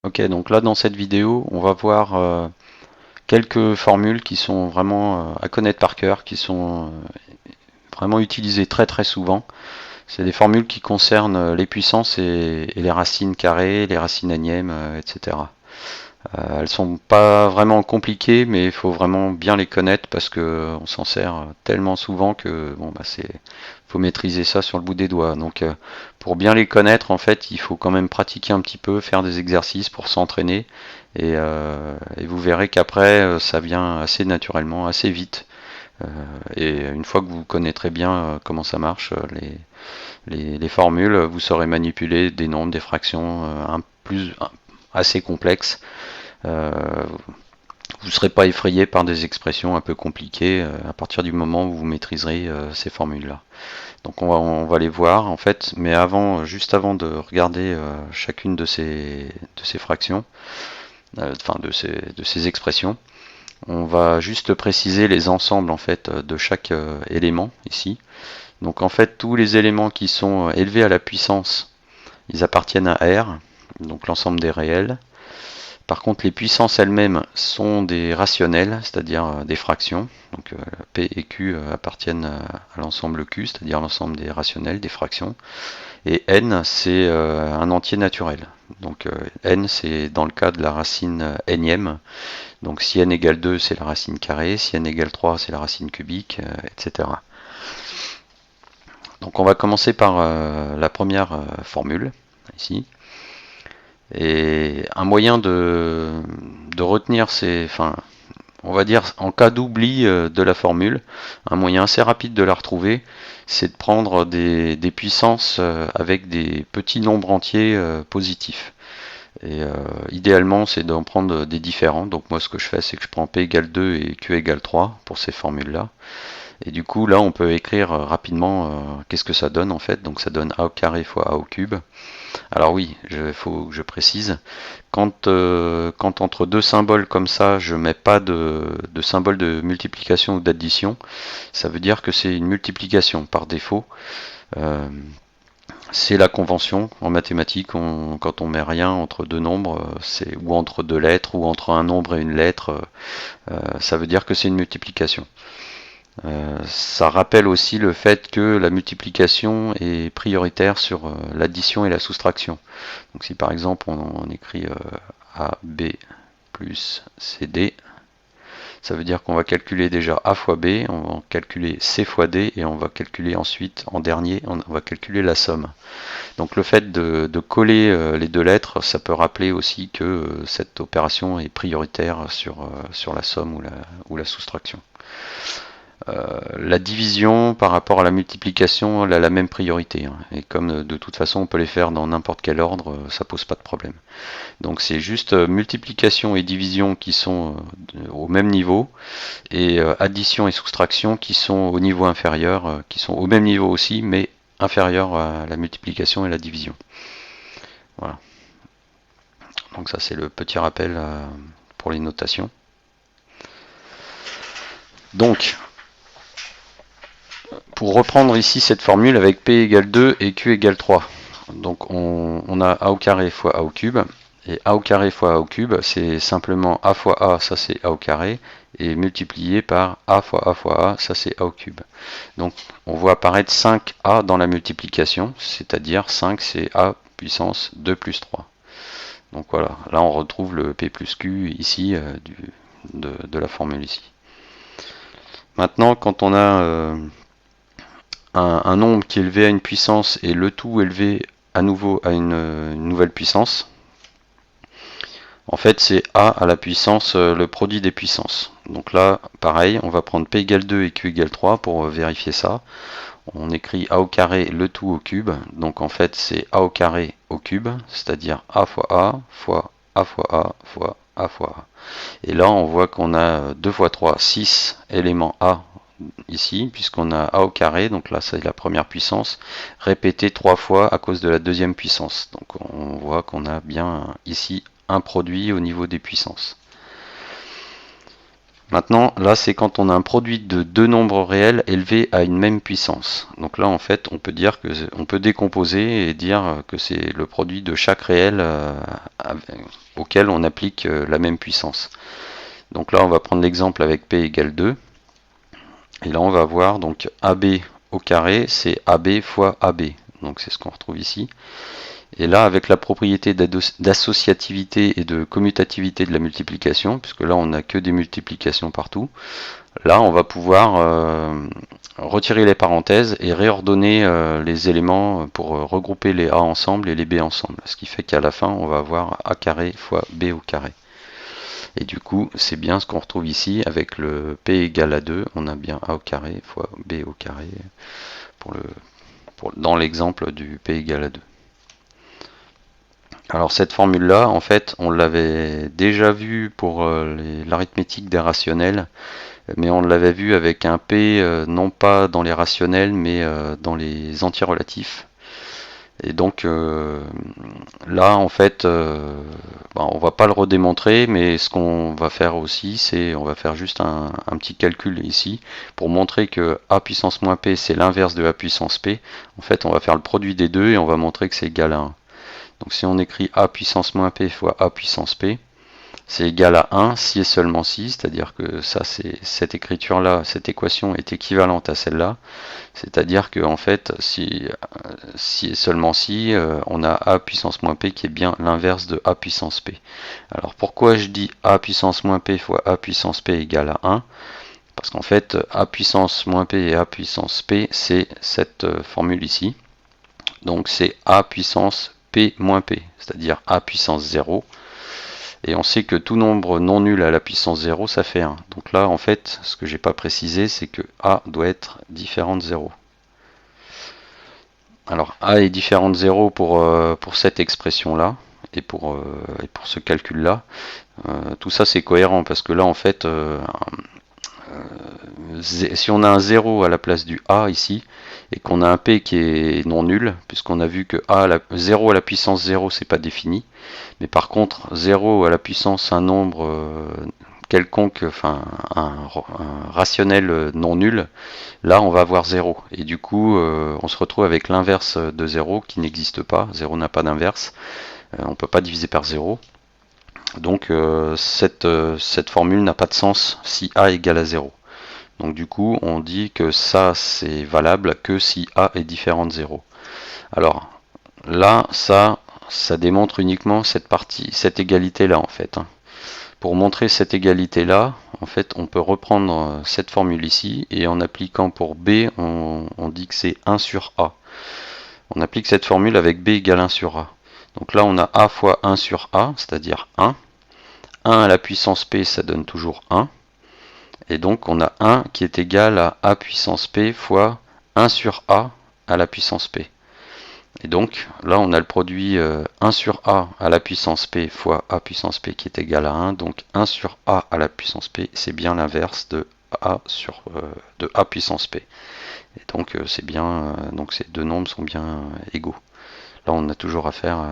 Ok, donc là dans cette vidéo, on va voir quelques formules qui sont vraiment à connaître par cœur, qui sont vraiment utilisées très très souvent. C'est des formules qui concernent les puissances et les racines carrées, les racines énièmes, etc. Elles sont pas vraiment compliquées, mais il faut vraiment bien les connaître parce que on s'en sert tellement souvent que bon bah c'est faut maîtriser ça sur le bout des doigts. Donc pour bien les connaître, en fait, il faut quand même pratiquer un petit peu, faire des exercices pour s'entraîner et vous verrez qu'après ça vient assez naturellement, assez vite. Euh, et une fois que vous connaîtrez bien comment ça marche, les formules, vous saurez manipuler des nombres, des fractions assez complexes. Euh, vous ne serez pas effrayé par des expressions un peu compliquées à partir du moment où vous maîtriserez ces formules-là. Donc on va les voir en fait, mais avant, juste avant de regarder chacune de ces fractions, enfin de ces expressions, on va juste préciser les ensembles en fait de chaque élément ici. Donc en fait tous les éléments qui sont élevés à la puissance, ils appartiennent à R, donc l'ensemble des réels. Par contre, les puissances elles-mêmes sont des rationnels, c'est-à-dire des fractions. Donc P et Q appartiennent à l'ensemble Q, c'est-à-dire l'ensemble des rationnels, des fractions. Et N, c'est un entier naturel. Donc N, c'est dans le cas de la racine énième. Donc si N égale 2, c'est la racine carrée. Si N égale 3, c'est la racine cubique, etc. Donc on va commencer par la première formule, ici. Et un moyen de retenir ces, enfin, on va dire en cas d'oubli de la formule, un moyen assez rapide de la retrouver, c'est de prendre des puissances avec des petits nombres entiers positifs. Et idéalement, c'est d'en prendre des différents. Donc moi, ce que je fais, c'est que je prends P égale 2 et Q égale 3 pour ces formules-là. Et du coup, là, on peut écrire rapidement qu'est-ce que ça donne en fait. Donc ça donne A au carré fois A au cube. Alors oui, il faut que je précise, quand entre deux symboles comme ça, je mets pas de symbole de multiplication ou d'addition, ça veut dire que c'est une multiplication par défaut. Euh, c'est la convention en mathématiques, quand on met rien entre deux nombres, ou entre deux lettres, ou entre un nombre et une lettre, ça veut dire que c'est une multiplication. Ça rappelle aussi le fait que la multiplication est prioritaire sur l'addition et la soustraction. Donc si par exemple on écrit AB plus CD, ça veut dire qu'on va calculer déjà A fois B, on va calculer C fois D et on va calculer ensuite en dernier, on va calculer la somme. Donc le fait de coller les deux lettres, ça peut rappeler aussi que cette opération est prioritaire sur la somme ou la soustraction. La division par rapport à la multiplication, elle a la même priorité, hein. Et comme de toute façon on peut les faire dans n'importe quel ordre, ça pose pas de problème. Donc c'est juste multiplication et division qui sont au même niveau, et addition et soustraction qui sont au niveau inférieur, qui sont au même niveau aussi, mais inférieur à la multiplication et la division. Voilà. Donc ça c'est le petit rappel pour les notations. Donc pour reprendre ici cette formule avec P égale 2 et Q égale 3. Donc on a A au carré fois A au cube. Et A au carré fois A au cube, c'est simplement A fois A, ça c'est A au carré, et multiplié par A fois A fois A, ça c'est A au cube. Donc on voit apparaître 5A dans la multiplication, c'est-à-dire 5 c'est A puissance 2 plus 3. Donc voilà, là on retrouve le P plus Q ici de la formule ici. Maintenant quand on a un nombre qui est élevé à une puissance et le tout élevé à nouveau à une nouvelle puissance, en fait c'est A à la puissance, le produit des puissances. Donc là, pareil, on va prendre P égale 2 et Q égale 3 pour vérifier ça. On écrit A au carré le tout au cube. Donc en fait c'est A au carré au cube, c'est-à-dire A fois A fois A fois A fois A fois A. Et là on voit qu'on a 2 fois 3, 6 éléments A ici, puisqu'on a A au carré, donc là c'est la première puissance, répété 3 fois à cause de la deuxième puissance. Donc on voit qu'on a bien ici un produit au niveau des puissances. Maintenant, là, c'est quand on a un produit de deux nombres réels élevés à une même puissance. Donc là, en fait, on peut dire que on peut décomposer et dire que c'est le produit de chaque réel auquel on applique la même puissance. Donc là, on va prendre l'exemple avec P égale 2. Et là, on va voir donc AB au carré, c'est AB fois AB. Donc c'est ce qu'on retrouve ici. Et là, avec la propriété d'associativité et de commutativité de la multiplication, puisque là, on n'a que des multiplications partout, là, on va pouvoir retirer les parenthèses et réordonner les éléments pour regrouper les A ensemble et les B ensemble. Ce qui fait qu'à la fin, on va avoir A carré fois B au carré. Et du coup, c'est bien ce qu'on retrouve ici avec le P égale à 2. On a bien A au carré fois B au carré dans l'exemple du P égale à 2. Alors cette formule-là, en fait, on l'avait déjà vue pour l'arithmétique des rationnels, mais on l'avait vu avec un P non pas dans les rationnels, mais dans les entiers relatifs. Et donc là, en fait, on va pas le redémontrer, mais ce qu'on va faire aussi, c'est on va faire juste un petit calcul ici pour montrer que A puissance moins P, c'est l'inverse de A puissance P. En fait, on va faire le produit des deux et on va montrer que c'est égal à 1. Donc si on écrit A puissance moins P fois A puissance P, c'est égal à 1 si et seulement si, c'est-à-dire que ça, cette écriture-là, cette équation est équivalente à celle-là, c'est-à-dire que en fait, si et seulement si, on a A puissance moins P qui est bien l'inverse de A puissance P. Alors pourquoi je dis A puissance moins P fois A puissance P égale à 1 ? Parce qu'en fait, A puissance moins P et A puissance P, c'est cette formule ici. Donc c'est A puissance P moins P, c'est-à-dire A puissance 0. Et on sait que tout nombre non nul à la puissance 0, ça fait 1. Donc là, en fait, ce que j'ai pas précisé, c'est que A doit être différent de 0. Alors A est différent de 0 pour cette expression-là et pour ce calcul-là. Tout ça, c'est cohérent parce que là, en fait, si on a un 0 à la place du A ici, et qu'on a un P qui est non nul, puisqu'on a vu que 0 à la puissance 0, c'est pas défini, mais par contre 0 à la puissance un nombre quelconque, enfin un rationnel non nul, là on va avoir 0. Et du coup, on se retrouve avec l'inverse de 0 qui n'existe pas. 0 n'a pas d'inverse. On ne peut pas diviser par 0. Donc cette formule n'a pas de sens si A égale à 0. Donc du coup, on dit que ça, c'est valable que si A est différent de 0. Alors là, ça démontre uniquement cette partie, cette égalité-là en fait. Pour montrer cette égalité-là, en fait, on peut reprendre cette formule ici et en appliquant pour B, on dit que c'est 1 sur A. On applique cette formule avec B égale 1 sur A. Donc là, on a A fois 1 sur A, c'est-à-dire 1. 1 à la puissance P, ça donne toujours 1. Et donc on a 1 qui est égal à A puissance P fois 1 sur A à la puissance P. Et donc là on a le produit 1 sur A à la puissance P fois A puissance P qui est égal à 1. Donc 1 sur A à la puissance P, c'est bien l'inverse de A puissance P. Et donc c'est bien, donc ces deux nombres sont bien égaux. Là on a toujours affaire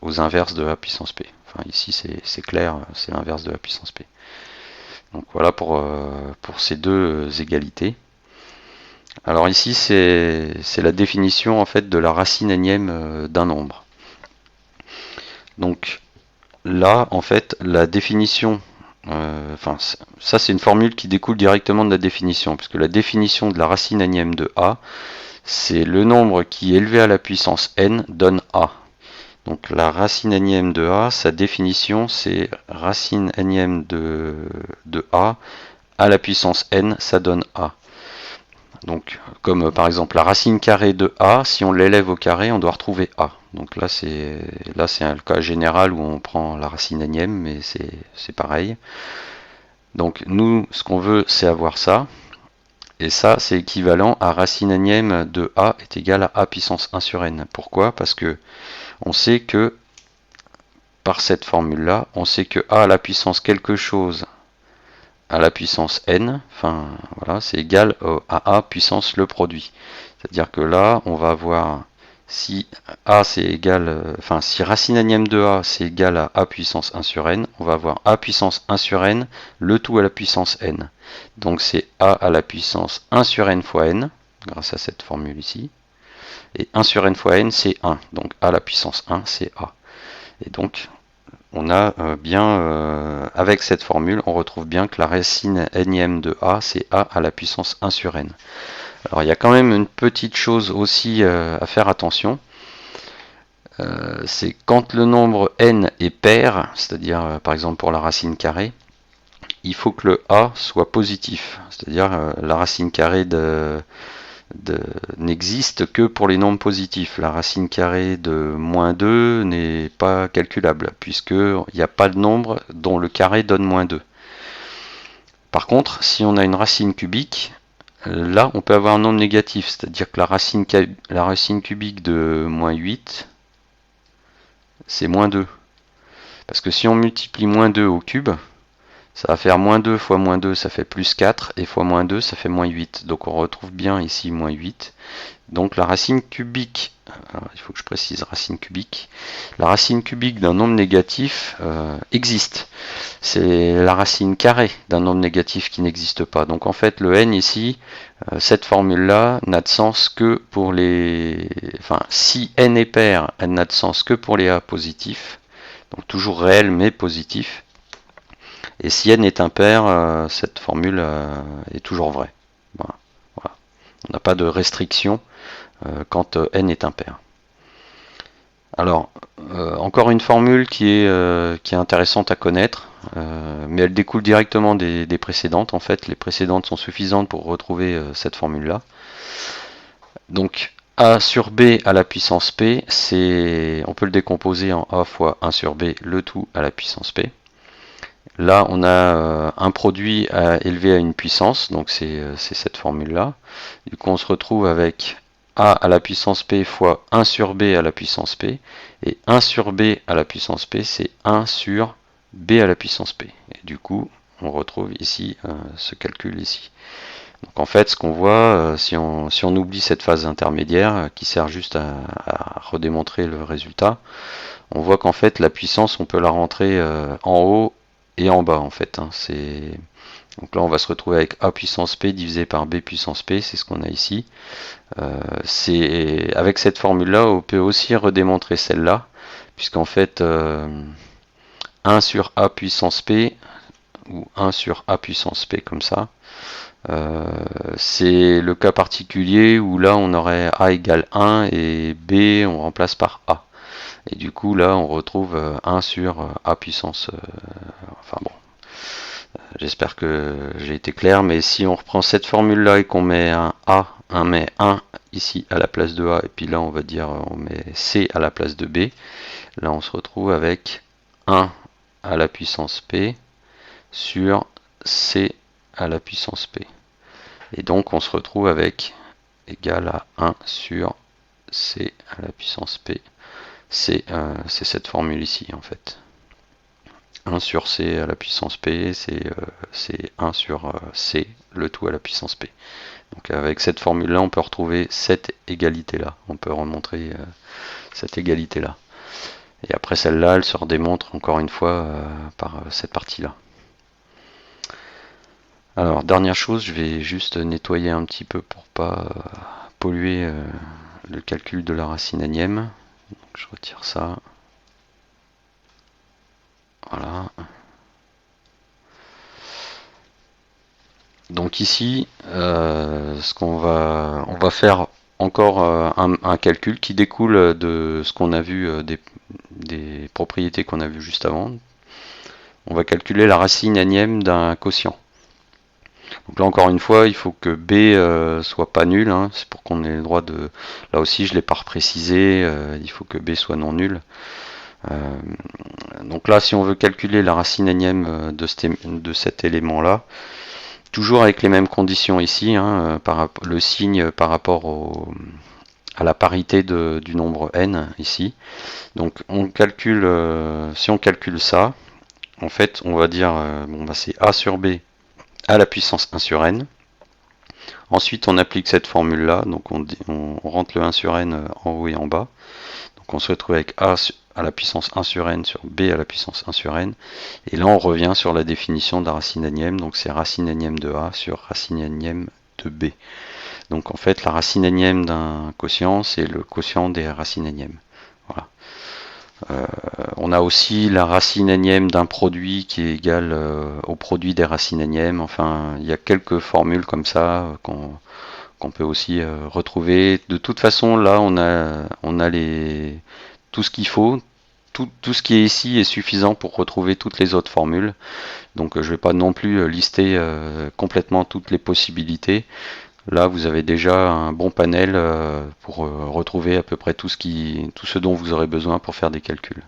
aux inverses de A puissance P. Enfin ici c'est clair, c'est l'inverse de A puissance P. Donc voilà pour ces deux égalités. Alors ici c'est la définition en fait de la racine énième d'un nombre. Donc là en fait la définition, ça c'est une formule qui découle directement de la définition, puisque la définition de la racine énième de A, c'est le nombre qui élevé à la puissance n donne A. Donc la racine énième de A, sa définition c'est racine énième de A à la puissance n, ça donne A. Donc comme par exemple la racine carrée de A, si on l'élève au carré, on doit retrouver A. Donc là c'est un cas général où on prend la racine énième, mais c'est pareil. Donc nous, ce qu'on veut, c'est avoir ça. Et ça, c'est équivalent à racine énième de A est égal à A puissance 1 sur n. Pourquoi ? Parce que on sait que, par cette formule-là, on sait que A à la puissance quelque chose à la puissance n, enfin voilà, c'est égal à A puissance le produit. C'est-à-dire que là, on va avoir Si a c'est égal, enfin si racine énième de a c'est égal à a puissance 1 sur n, on va avoir a puissance 1 sur n, le tout à la puissance n. Donc c'est a à la puissance 1 sur n fois n, grâce à cette formule ici. Et 1 sur n fois n c'est 1, donc a à la puissance 1 c'est a. Et donc on a avec cette formule, on retrouve bien que la racine énième de a c'est a à la puissance 1 sur n. Alors il y a quand même une petite chose aussi à faire attention. C'est quand le nombre n est pair, c'est-à-dire par exemple pour la racine carrée, il faut que le a soit positif, c'est-à-dire la racine carrée n'existe que pour les nombres positifs. La racine carrée de moins 2 n'est pas calculable, puisqu'il n'y a pas de nombre dont le carré donne moins 2. Par contre, si on a une racine cubique, là on peut avoir un nombre négatif, c'est-à-dire que la racine cubique de moins 8, c'est moins 2. Parce que si on multiplie moins 2 au cube, ça va faire moins 2 fois moins 2, ça fait plus 4, et fois moins 2, ça fait moins 8. Donc on retrouve bien ici moins 8. Donc la racine cubique, il faut que je précise racine cubique, la racine cubique d'un nombre négatif existe. C'est la racine carrée d'un nombre négatif qui n'existe pas. Donc en fait le n ici, cette formule-là n'a de sens que pour les... Enfin, si n est pair, elle n'a de sens que pour les a positifs. Donc toujours réel mais positif. Et si n est impair, cette formule est toujours vraie. Voilà. Voilà. On n'a pas de restriction quand n est impair. Alors, encore une formule qui est intéressante à connaître, mais elle découle directement des précédentes. En fait, les précédentes sont suffisantes pour retrouver cette formule-là. Donc, a sur b à la puissance p, on peut le décomposer en a fois 1 sur b, le tout à la puissance p. Là, on a un produit élevé à une puissance, donc c'est cette formule-là. Du coup, on se retrouve avec a à la puissance p fois 1 sur b à la puissance p. Et 1 sur b à la puissance p, c'est 1 sur b à la puissance p. Et du coup, on retrouve ici ce calcul ici. Donc en fait, ce qu'on voit, si on oublie cette phase intermédiaire qui sert juste à redémontrer le résultat, on voit qu'en fait, la puissance, on peut la rentrer en haut et en bas en fait. Donc là on va se retrouver avec a puissance p divisé par b puissance p, c'est ce qu'on a ici. Avec cette formule là on peut aussi redémontrer celle-là, puisqu'en fait 1 sur a puissance p, ou 1 sur a puissance p comme ça, c'est le cas particulier où là on aurait a égale 1 et b on remplace par a. Et du coup là on retrouve 1 sur a puissance, enfin bon, j'espère que j'ai été clair, mais si on reprend cette formule là et qu'on met un a, met 1 ici à la place de a, et puis là on va dire on met c à la place de b, là on se retrouve avec 1 à la puissance p sur c à la puissance p. Et donc on se retrouve avec égal à 1 sur c à la puissance p. C'est cette formule ici en fait. 1 sur c à la puissance p, c'est 1 sur c, le tout à la puissance p. Donc avec cette formule-là, on peut retrouver cette égalité-là. On peut remontrer cette égalité-là. Et après celle-là, elle se redémontre encore une fois par cette partie-là. Alors, dernière chose, je vais juste nettoyer un petit peu pour pas polluer le calcul de la racine énième. Donc, je retire ça. Voilà. Donc ici, on va faire encore un calcul qui découle de ce qu'on a vu, des propriétés qu'on a vues juste avant. On va calculer la racine énième d'un quotient. Donc là encore une fois, il faut que b soit pas nul, hein, c'est pour qu'on ait le droit de... Là aussi je ne l'ai pas reprécisé, il faut que b soit non nul. Donc là si on veut calculer la racine énième de cet élément là, toujours avec les mêmes conditions ici, hein, le signe par rapport à la parité du nombre n ici. Donc on calcule, si on calcule ça, en fait on va dire, bon, bah, c'est a sur b à la puissance 1 sur n. Ensuite, on applique cette formule-là, donc on rentre le 1 sur n en haut et en bas. Donc on se retrouve avec a à la puissance 1 sur n sur b à la puissance 1 sur n. Et là, on revient sur la définition de la racine énième, donc c'est racine énième de a sur racine énième de b. Donc en fait, la racine énième d'un quotient, c'est le quotient des racines énièmes. Voilà. On a aussi la racine énième d'un produit qui est égal au produit des racines énièmes. Enfin, il y a quelques formules comme ça qu'on peut aussi retrouver. De toute façon, là, on a tout ce qu'il faut. Tout ce qui est ici est suffisant pour retrouver toutes les autres formules. Donc je ne vais pas non plus lister complètement toutes les possibilités. Là, vous avez déjà un bon panel pour retrouver à peu près tout ce dont vous aurez besoin pour faire des calculs.